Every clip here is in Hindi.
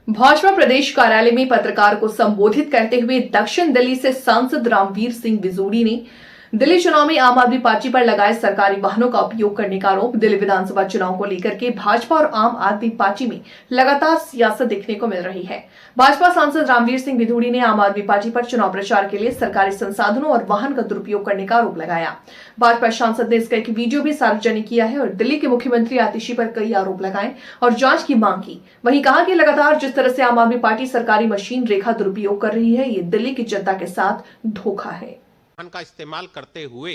भाजपा प्रदेश कार्यालय में पत्रकार को संबोधित करते हुए दक्षिण दिल्ली से सांसद रामवीर सिंह बिजूड़ी ने दिल्ली चुनाव में आम आदमी पार्टी पर लगाए सरकारी वाहनों का उपयोग करने का आरोप। दिल्ली विधानसभा चुनाव को लेकर के भाजपा और आम आदमी पार्टी में लगातार सियासत देखने को मिल रही है। भाजपा सांसद रामवीर सिंह बिधूड़ी ने आम आदमी पार्टी पर चुनाव प्रचार के लिए सरकारी संसाधनों और वाहन का दुरुपयोग करने का आरोप लगाया। भाजपा सांसद ने इसका एक वीडियो भी सार्वजनिक किया है और दिल्ली के मुख्यमंत्री आतिशी पर कई आरोप लगाए और जांच की मांग की। वहीं कहा कि लगातार जिस तरह से आम आदमी पार्टी सरकारी मशीन रेखा दुरुपयोग कर रही है, ये दिल्ली की जनता के साथ धोखा है। वाहन का इस्तेमाल करते हुए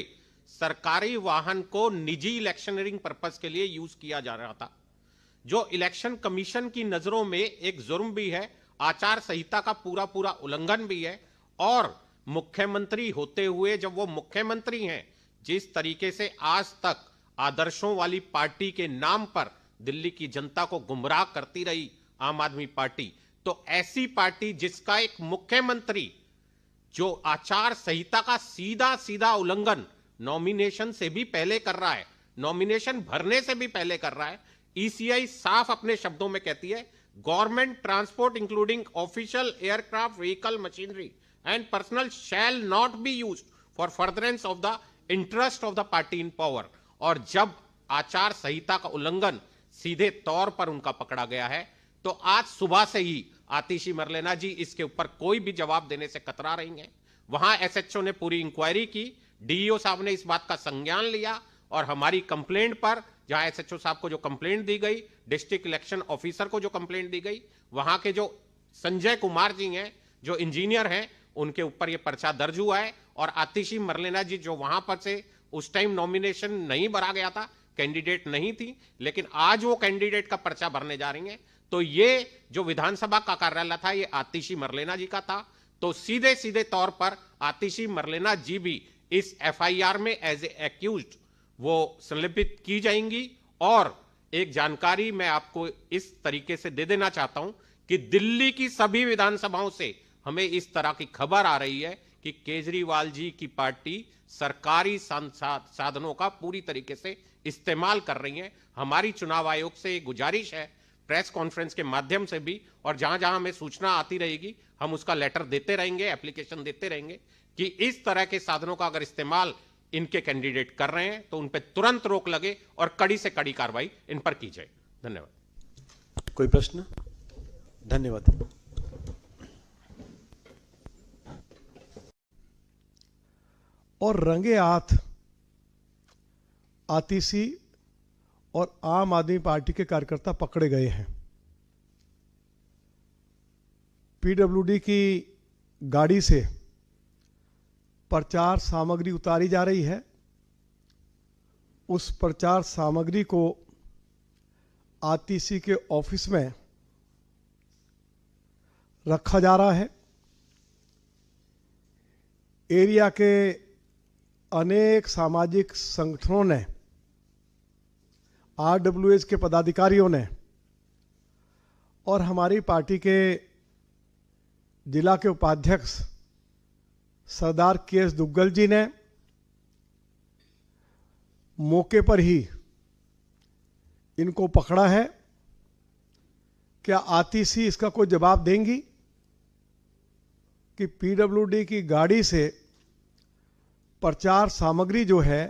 सरकारी वाहन को निजी इलेक्शनरिंग पर्पस के लिए यूज किया जा रहा था, जो इलेक्शन कमीशन की नजरों में एक जुर्म भी है, आचार संहिता का पूरा उल्लंघन भी है। और मुख्यमंत्री होते हुए जब वो मुख्यमंत्री हैं, जिस तरीके से आज तक आदर्शों वाली पार्टी के नाम पर दिल्ली की जनता को गुमराह करती रही आम आदमी पार्टी, तो ऐसी पार्टी जिसका एक मुख्यमंत्री जो आचार संहिता का सीधा उल्लंघन नॉमिनेशन से भी पहले कर रहा है, नॉमिनेशन भरने से भी पहले कर रहा है। ईसीआई साफ अपने शब्दों में कहती है, government transport including official aircraft vehicle machinery and personal shall not be used for furtherance of the interest of the party in power. और जब आचार संहिता का उल्लंघन सीधे तौर पर उनका पकड़ा गया है, तो आज सुबह से ही आतिशी मरलेना जी इसके ऊपर कोई भी जवाब देने से कतरा रही हैं। वहां एसएचओ ने पूरी इंक्वायरी की, डीईओ साहब ने इस बात का संज्ञान लिया और हमारी कंप्लेंट पर, जहां एसएचओ साहब को जो कंप्लेंट दी गई, डिस्ट्रिक्ट इलेक्शन ऑफिसर को जो कंप्लेंट दी गई, वहां के जो संजय कुमार जी हैं, जो इंजीनियर हैं, उनके ऊपर यह पर्चा दर्ज हुआ है। और आतिशी मरलेना जी जो वहां पर से उस टाइम नॉमिनेशन नहीं भरा गया था, कैंडिडेट नहीं थी, लेकिन आज वो कैंडिडेट का पर्चा भरने जा रही हैं। तो ये जो विधानसभा का कार्यालय था, ये आतिशी मरलेना जी का था। तो सीधे तौर पर आतिशी मरलेना जी भी इस एफआईआर में एज ए एक्यूज्ड वो संलिपित की जाएंगी। और एक जानकारी मैं आपको इस तरीके से दे देना चाहता हूं कि दिल्ली की सभी विधानसभाओं से हमें इस तरह की खबर आ रही है कि केजरीवाल जी की पार्टी सरकारी साधनों का पूरी तरीके से इस्तेमाल कर रही है। हमारी चुनाव आयोग से गुजारिश है, प्रेस कॉन्फ्रेंस के माध्यम से भी, और जहां जहां हमें सूचना आती रहेगी हम उसका लेटर देते रहेंगे, एप्लीकेशन देते रहेंगे कि इस तरह के साधनों का अगर इस्तेमाल इनके कैंडिडेट कर रहे हैं तो उन पर तुरंत रोक लगे और कड़ी से कड़ी कार्रवाई इन पर की जाए। धन्यवाद। कोई प्रश्न? धन्यवाद। और रंगे हाथ आतिशी और आम आदमी पार्टी के कार्यकर्ता पकड़े गए हैं। पीडब्ल्यूडी की गाड़ी से प्रचार सामग्री उतारी जा रही है। उस प्रचार सामग्री को आतिशी के ऑफिस में रखा जा रहा है। एरिया के अनेक सामाजिक संगठनों ने, आरडब्ल्यूएस के पदाधिकारियों ने और हमारी पार्टी के जिला के उपाध्यक्ष सरदार केएस दुग्गल जी ने मौके पर ही इनको पकड़ा है। क्या आतिशी इसका कोई जवाब देंगी कि पीडब्ल्यूडी की गाड़ी से प्रचार सामग्री जो है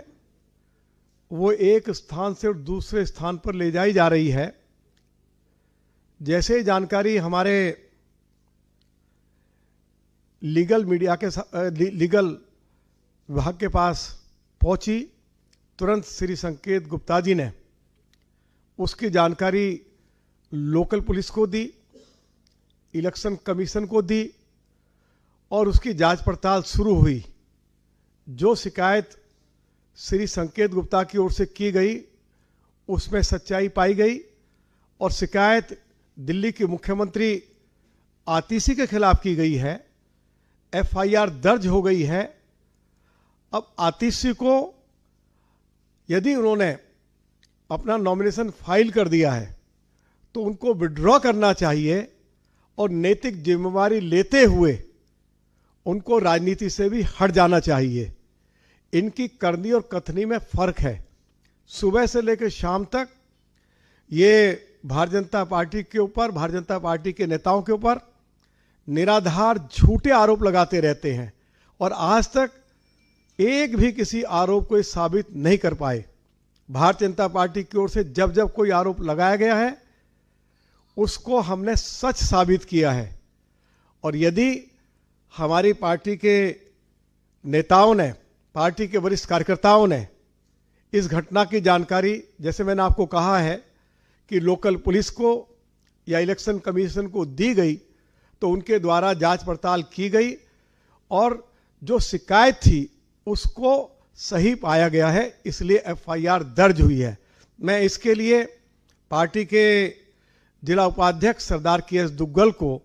वो एक स्थान से दूसरे स्थान पर ले जाई जा रही है? जैसे जानकारी हमारे लीगल विभाग के पास पहुंची, तुरंत श्री संकेत गुप्ता जी ने उसकी जानकारी लोकल पुलिस को दी, इलेक्शन कमीशन को दी और उसकी जांच पड़ताल शुरू हुई। जो शिकायत श्री संकेत गुप्ता की ओर से की गई उसमें सच्चाई पाई गई और शिकायत दिल्ली के मुख्यमंत्री आतिशी के खिलाफ की गई है। एफआईआर दर्ज हो गई है। अब आतिशी को यदि उन्होंने अपना नॉमिनेशन फाइल कर दिया है तो उनको विड्रॉ करना चाहिए और नैतिक जिम्मेवारी लेते हुए उनको राजनीति से भी हट जाना चाहिए। इनकी करनी और कथनी में फर्क है। सुबह से लेकर शाम तक ये भारतीय जनता पार्टी के ऊपर, भारतीय जनता पार्टी के नेताओं के ऊपर निराधार झूठे आरोप लगाते रहते हैं और आज तक एक भी किसी आरोप को साबित नहीं कर पाए। भारतीय जनता पार्टी की ओर से जब जब कोई आरोप लगाया गया है उसको हमने सच साबित किया है। और यदि हमारी पार्टी के नेताओं ने, पार्टी के वरिष्ठ कार्यकर्ताओं ने इस घटना की जानकारी, जैसे मैंने आपको कहा है कि लोकल पुलिस को या इलेक्शन कमीशन को दी गई, तो उनके द्वारा जांच पड़ताल की गई और जो शिकायत थी उसको सही पाया गया है, इसलिए एफआईआर दर्ज हुई है। मैं इसके लिए पार्टी के जिला उपाध्यक्ष सरदार के.एस. दुग्गल को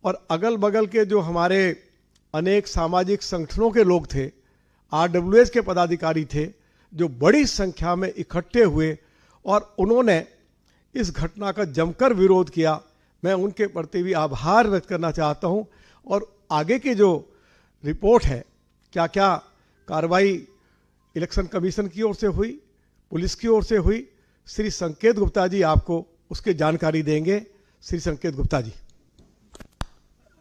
और अगल बगल के जो हमारे अनेक सामाजिक संगठनों के लोग थे, आरडब्ल्यूएस के पदाधिकारी थे, जो बड़ी संख्या में इकट्ठे हुए और उन्होंने इस घटना का जमकर विरोध किया, मैं उनके प्रति भी आभार व्यक्त करना चाहता हूं। और आगे की जो रिपोर्ट है, क्या क्या कार्रवाई इलेक्शन कमीशन की ओर से हुई, पुलिस की ओर से हुई, श्री संकेत गुप्ता जी आपको उसकी जानकारी देंगे। श्री संकेत गुप्ता जी।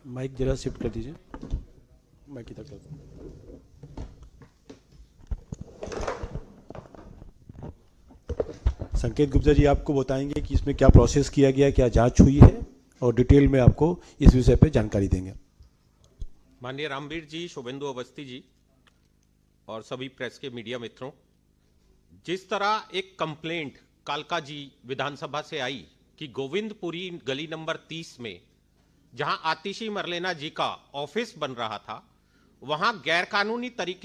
माइक जरा शिफ्ट कर दीजिए, माइक इधर कर दो। संकेत गुप्ता जी आपको बताएंगे कि इसमें क्या प्रोसेस किया गया, क्या जांच हुई है और डिटेल में आपको इस विषय पे जानकारी देंगे। माननीय रामवीर जी, शुभेंदु अवस्थी जी और सभी प्रेस के मीडिया मित्रों, जिस तरह एक कंप्लेंट कालका जी विधानसभा से आई कि गोविंदपुरी गली नंबर 30 में जहां आतिशी मरलेना जी का ऑफिस बन रहा था, वहां गैरकानूनी तरीके